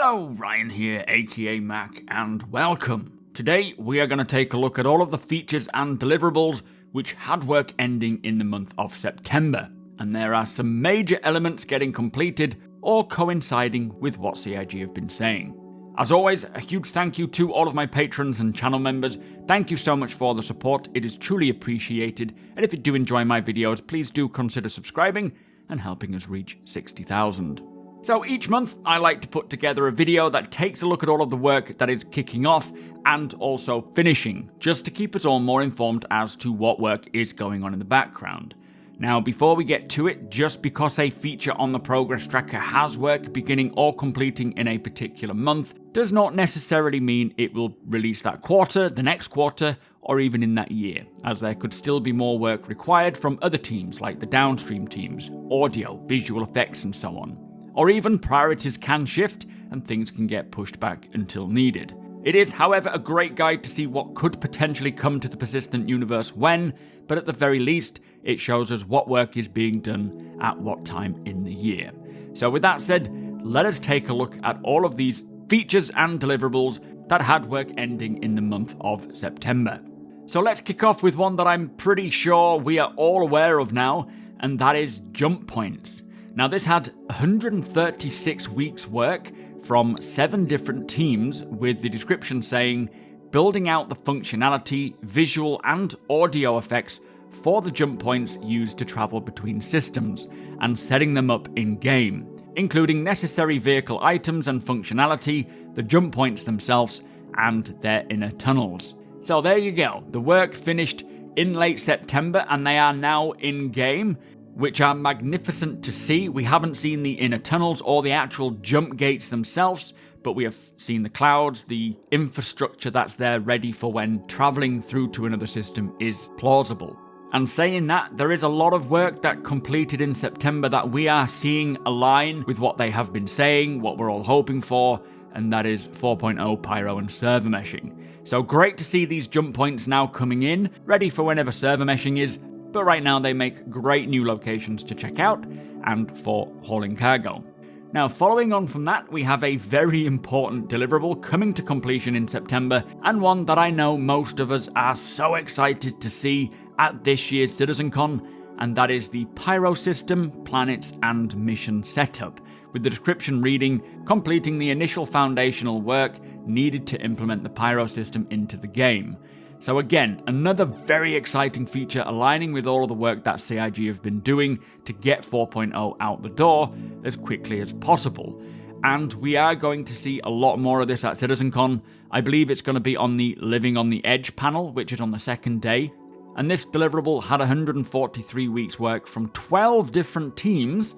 Hello, Ryan here, aka Mac, and welcome. Today we are going to take a look at all of the features and deliverables which had work ending in the month of September. And there are some major elements getting completed, all coinciding with what CIG have been saying. As always, a huge thank you to all of my patrons and channel members. Thank you so much for the support, it is truly appreciated. And if you do enjoy my videos, please do consider subscribing and helping us reach 60,000. So each month, I like to put together a video that takes a look at all of the work that is kicking off and also finishing, just to keep us all more informed as to what work is going on in the background. Now, before we get to it, just because a feature on the progress tracker has work beginning or completing in a particular month, does not necessarily mean it will release that quarter, the next quarter, or even in that year, as there could still be more work required from other teams like the downstream teams, audio, visual effects, and so on. Or even priorities can shift and things can get pushed back until needed. It is, however, a great guide to see what could potentially come to the persistent universe when, but at the very least, it shows us what work is being done at what time in the year. So with that said, let us take a look at all of these features and deliverables that had work ending in the month of September. So let's kick off with one that I'm pretty sure we are all aware of now, and that is jump points. Now, this had 136 weeks work from 7 different teams, with the description saying, building out the functionality, visual and audio effects for the jump points used to travel between systems, and setting them up in-game, including necessary vehicle items and functionality, the jump points themselves, and their inner tunnels. So there you go, the work finished in late September and they are now in-game, which are magnificent to see. We haven't seen the inner tunnels or the actual jump gates themselves, but we have seen the clouds, the infrastructure that's there ready for when traveling through to another system is plausible. And saying that, there is a lot of work that completed in September that we are seeing align with what they have been saying, what we're all hoping for, and that is 4.0 Pyro and server meshing. So great to see these jump points now coming in, ready for whenever server meshing is, but right now they make great new locations to check out and for hauling cargo. Now, following on from that, we have a very important deliverable coming to completion in September, and one that I know most of us are so excited to see at this year's CitizenCon, and that is the Pyro system, planets, and mission setup, with the description reading, completing the initial foundational work needed to implement the Pyro system into the game. So again, another very exciting feature aligning with all of the work that CIG have been doing to get 4.0 out the door as quickly as possible. And we are going to see a lot more of this at CitizenCon. I believe it's going to be on the Living on the Edge panel, which is on the second day. And this deliverable had 143 weeks work from 12 different teams,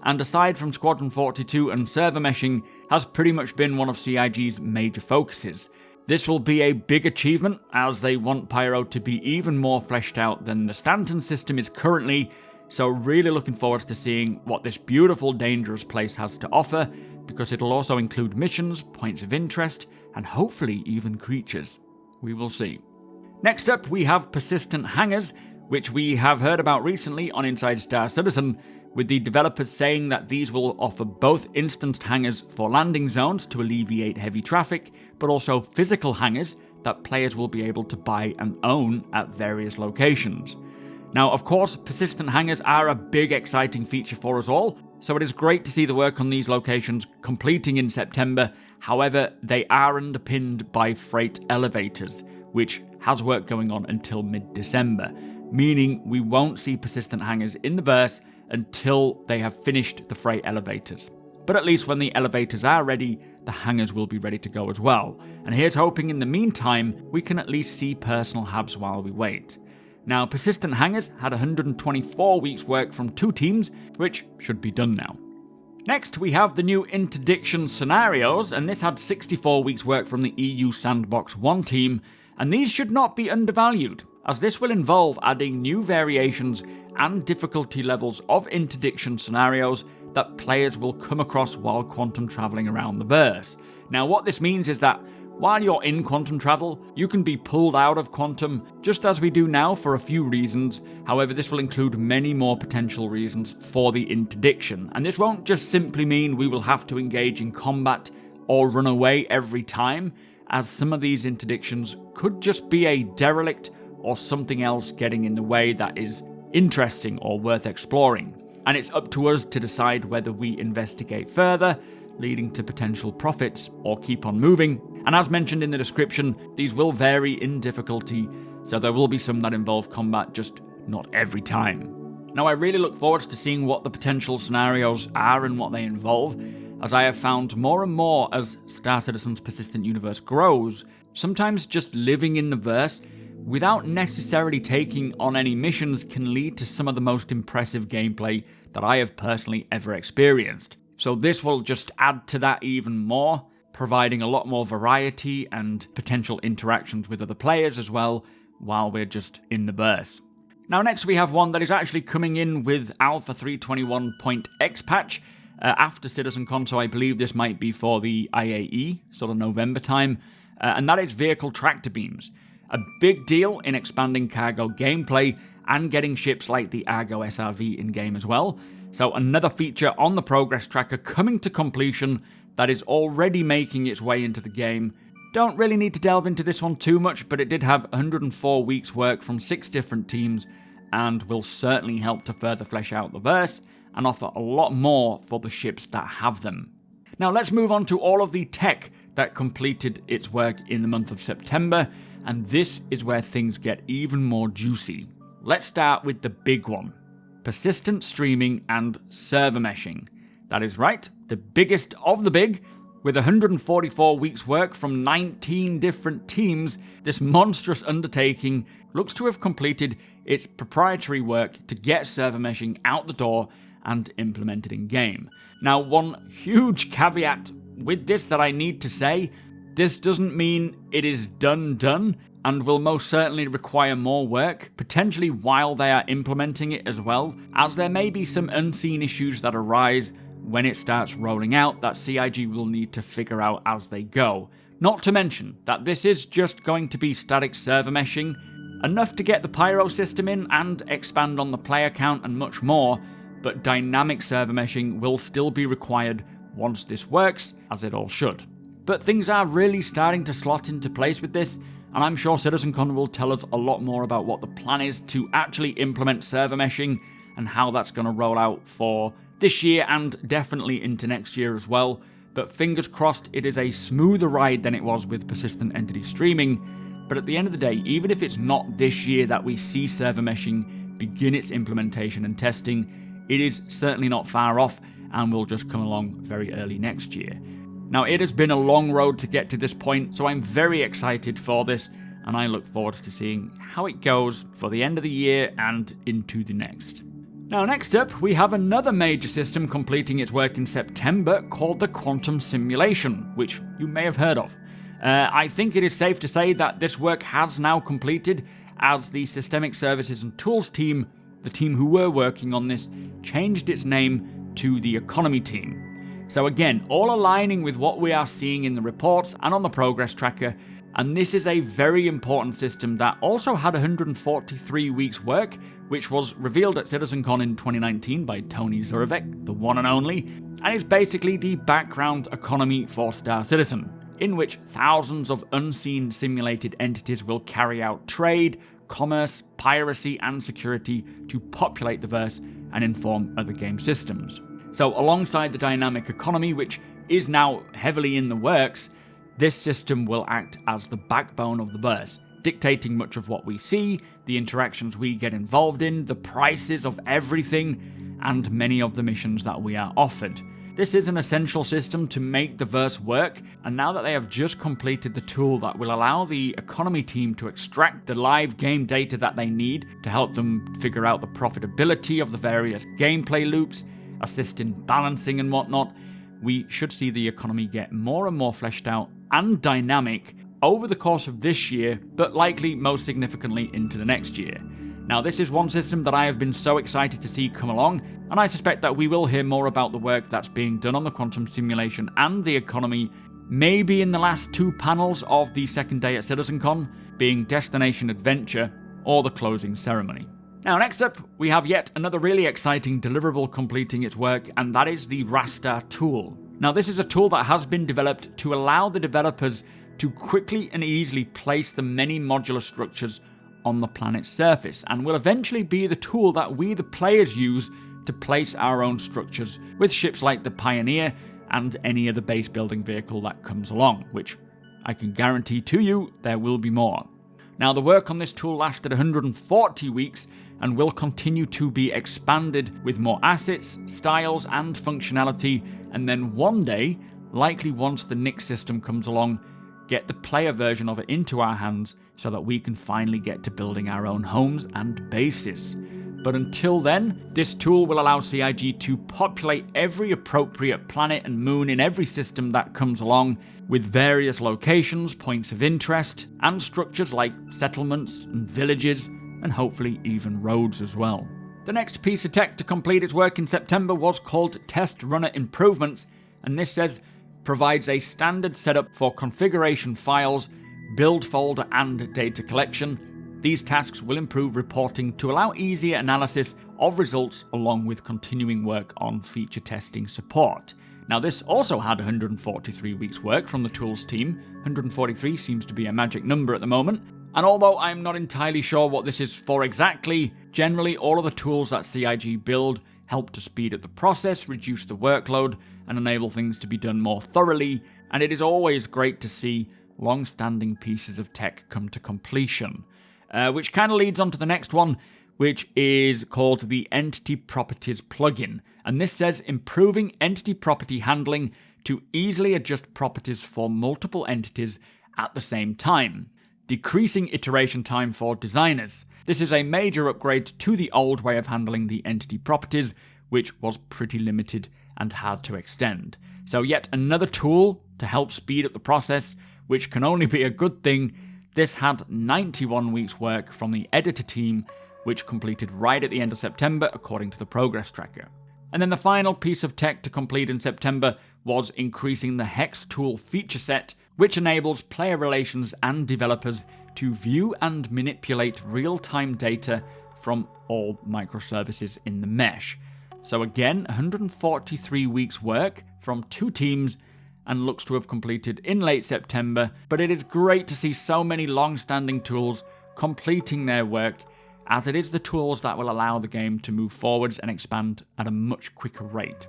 and aside from Squadron 42 and server meshing, has pretty much been one of CIG's major focuses. This will be a big achievement, as they want Pyro to be even more fleshed out than the Stanton system is currently, so really looking forward to seeing what this beautiful, dangerous place has to offer, because it'll also include missions, points of interest, and hopefully even creatures. We will see. Next up, we have Persistent Hangars, which we have heard about recently on Inside Star Citizen, with the developers saying that these will offer both instanced hangars for landing zones to alleviate heavy traffic, but also physical hangars that players will be able to buy and own at various locations. Now, of course, persistent hangars are a big exciting feature for us all, so it is great to see the work on these locations completing in September. However, they are underpinned by freight elevators, which has work going on until mid-December, meaning we won't see persistent hangars in the verse until they have finished the freight elevators. But at least when the elevators are ready, the hangars will be ready to go as well. And here's hoping in the meantime, we can at least see personal hubs while we wait. Now, persistent hangars had 124 weeks work from 2 teams, which should be done now. Next, we have the new Interdiction scenarios, and this had 64 weeks work from the EU Sandbox 1 team, and these should not be undervalued, as this will involve adding new variations and difficulty levels of interdiction scenarios that players will come across while quantum traveling around the verse. Now, what this means is that while you're in quantum travel, you can be pulled out of quantum, just as we do now for a few reasons. However, this will include many more potential reasons for the interdiction, and this won't just simply mean we will have to engage in combat or run away every time, as some of these interdictions could just be a derelict or something else getting in the way that is interesting or worth exploring. And it's up to us to decide whether we investigate further, leading to potential profits, or keep on moving. And as mentioned in the description, these will vary in difficulty, so there will be some that involve combat, just not every time. Now, I really look forward to seeing what the potential scenarios are and what they involve, as I have found more and more as Star Citizen's persistent universe grows, sometimes just living in the verse without necessarily taking on any missions can lead to some of the most impressive gameplay that I have personally ever experienced. So this will just add to that even more, providing a lot more variety and potential interactions with other players as well, while we're just in the verse. Now next we have one that is actually coming in with Alpha 321.x patch after CitizenCon, so I believe this might be for the IAE, sort of November time, and that is vehicle tractor beams. A big deal in expanding cargo gameplay and getting ships like the Argo SRV in-game as well. So another feature on the progress tracker coming to completion that is already making its way into the game. Don't really need to delve into this one too much, but it did have 104 weeks work from 6 different teams and will certainly help to further flesh out the verse and offer a lot more for the ships that have them. Now let's move on to all of the tech that completed its work in the month of September, and this is where things get even more juicy. Let's start with the big one: persistent streaming and server meshing. That is right, the biggest of the big. With 144 weeks work from 19 different teams, this monstrous undertaking looks to have completed its proprietary work to get server meshing out the door and implemented in game. Now, one huge caveat with this that I need to say: this doesn't mean it is done, and will most certainly require more work, potentially while they are implementing it as well, as there may be some unseen issues that arise when it starts rolling out that CIG will need to figure out as they go. Not to mention that this is just going to be static server meshing, enough to get the Pyro system in and expand on the player count and much more, but dynamic server meshing will still be required once this works, as it all should. But things are really starting to slot into place with this, and I'm sure CitizenCon will tell us a lot more about what the plan is to actually implement server meshing and how that's going to roll out for this year and definitely into next year as well. But fingers crossed it is a smoother ride than it was with persistent entity streaming. But at the end of the day, even if it's not this year that we see server meshing begin its implementation and testing, it is certainly not far off and will just come along very early next year. Now, it has been a long road to get to this point, so I'm very excited for this, and I look forward to seeing how it goes for the end of the year and into the next. Now, next up, we have another major system completing its work in September called the Quantum Simulation, which you may have heard of. I think it is safe to say that this work has now completed, as the Systemic Services and Tools team, the team who were working on this, changed its name to the Economy team. So again, all aligning with what we are seeing in the reports and on the progress tracker, and this is a very important system that also had 143 weeks work, which was revealed at CitizenCon in 2019 by Tony Zurovec, the one and only, and is basically the background economy for Star Citizen, in which thousands of unseen simulated entities will carry out trade, commerce, piracy, and security to populate the verse and inform other game systems. So alongside the dynamic economy, which is now heavily in the works, this system will act as the backbone of the verse, dictating much of what we see, the interactions we get involved in, the prices of everything, and many of the missions that we are offered. This is an essential system to make the verse work, and now that they have just completed the tool that will allow the economy team to extract the live game data that they need to help them figure out the profitability of the various gameplay loops, assist in balancing and whatnot, we should see the economy get more and more fleshed out and dynamic over the course of this year, but likely most significantly into the next year. Now, this is one system that I have been so excited to see come along, and I suspect that we will hear more about the work that's being done on the Quantum Simulation and the economy, maybe in the last 2 panels of the second day at CitizenCon, being Destination Adventure or the closing ceremony. Now, next up, we have yet another really exciting deliverable completing its work, and that is the Rastar tool. Now, this is a tool that has been developed to allow the developers to quickly and easily place the many modular structures on the planet's surface, and will eventually be the tool that we, the players, use to place our own structures with ships like the Pioneer and any other base building vehicle that comes along, which I can guarantee to you there will be more. Now, the work on this tool lasted 140 weeks and will continue to be expanded with more assets, styles and functionality, and then one day, likely once the Nix system comes along, get the player version of it into our hands so that we can finally get to building our own homes and bases. But until then, this tool will allow CIG to populate every appropriate planet and moon in every system that comes along with various locations, points of interest, and structures like settlements and villages, and hopefully even roads as well. The next piece of tech to complete its work in September was called Test Runner Improvements, and this says provides a standard setup for configuration files, build folder and data collection. These tasks will improve reporting to allow easier analysis of results along with continuing work on feature testing support. Now, this also had 143 weeks work from the tools team. 143 seems to be a magic number at the moment. And although I'm not entirely sure what this is for exactly, generally all of the tools that CIG build help to speed up the process, reduce the workload, and enable things to be done more thoroughly, and it is always great to see long-standing pieces of tech come to completion. Which kind of leads on to the next one, which is called the Entity Properties plugin, and this says improving entity property handling to easily adjust properties for multiple entities at the same time, decreasing iteration time for designers. This is a major upgrade to the old way of handling the entity properties, which was pretty limited and hard to extend. So yet another tool to help speed up the process, which can only be a good thing. This had 91 weeks work from the editor team, which completed right at the end of September according to the progress tracker. And then the final piece of tech to complete in September was increasing the Hex tool feature set, which enables player relations and developers to view and manipulate real-time data from all microservices in the mesh. So again, 143 weeks work from two teams and looks to have completed in late September, but it is great to see so many long-standing tools completing their work, as it is the tools that will allow the game to move forwards and expand at a much quicker rate.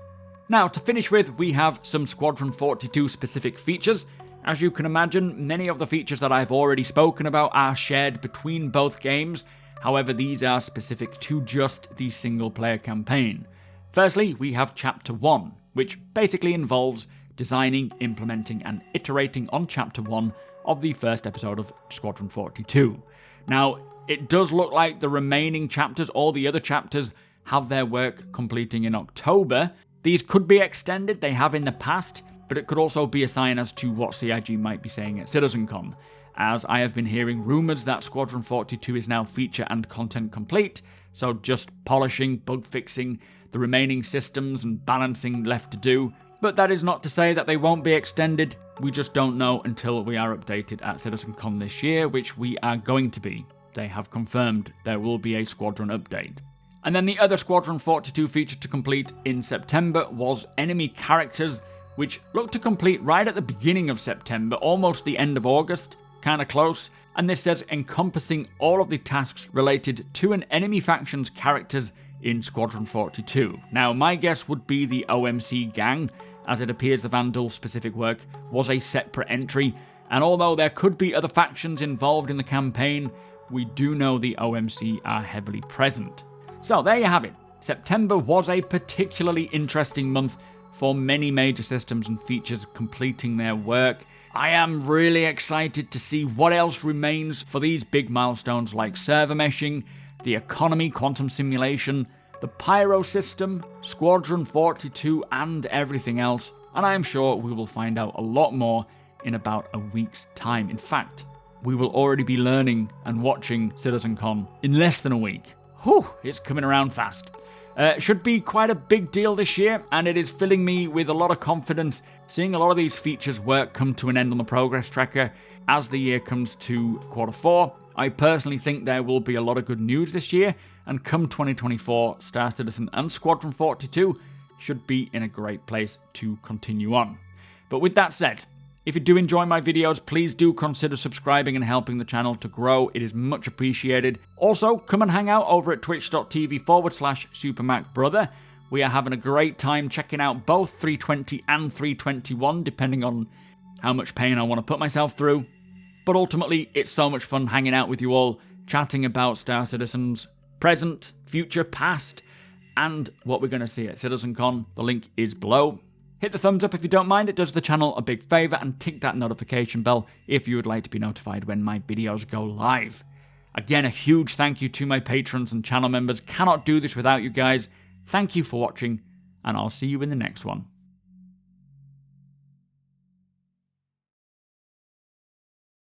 Now, to finish with, we have some Squadron 42 specific features. As you can imagine, many of the features that I've already spoken about are shared between both games. However, these are specific to just the single-player campaign. Firstly, we have Chapter 1, which basically involves designing, implementing, and iterating on Chapter 1 of the first episode of Squadron 42. Now, it does look like the remaining chapters, all the other chapters, have their work completing in October. These could be extended, they have in the past, but it could also be a sign as to what CIG might be saying at CitizenCon, as I have been hearing rumours that Squadron 42 is now feature and content complete, so just polishing, bug fixing, the remaining systems and balancing left to do. But that is not to say that they won't be extended, we just don't know until we are updated at CitizenCon this year, which we are going to be. They have confirmed there will be a Squadron update. And then the other Squadron 42 feature to complete in September was enemy characters, which looked to complete right at the beginning of September, almost the end of August, kinda close, and this says encompassing all of the tasks related to an enemy faction's characters in Squadron 42. Now, my guess would be the OMC gang, as it appears the Vanduul specific work was a separate entry, and although there could be other factions involved in the campaign, we do know the OMC are heavily present. So there you have it. September was a particularly interesting month for many major systems and features completing their work. I am really excited to see what else remains for these big milestones like server meshing, the economy, quantum simulation, the Pyro system, Squadron 42, and everything else. And I am sure we will find out a lot more in about a week's time. In fact, we will already be learning and watching CitizenCon in less than a week. Whew, it's coming around fast. Should be quite a big deal this year, and it is filling me with a lot of confidence seeing a lot of these features work come to an end on the progress tracker as the year comes to quarter 4. I personally think there will be a lot of good news this year, and come 2024, Star Citizen and Squadron 42 should be in a great place to continue on. But with that said, if you do enjoy my videos, please do consider subscribing and helping the channel to grow. It is much appreciated. Also, come and hang out over at twitch.tv/supermacbrother. We are having a great time checking out both 320 and 321, depending on how much pain I want to put myself through. But ultimately, it's so much fun hanging out with you all, chatting about Star Citizen's present, future, past, and what we're going to see at CitizenCon. The link is below. Hit the thumbs up if you don't mind, it does the channel a big favour, and tick that notification bell if you would like to be notified when my videos go live. Again, a huge thank you to my patrons and channel members. Cannot do this without you guys. Thank you for watching, and I'll see you in the next one.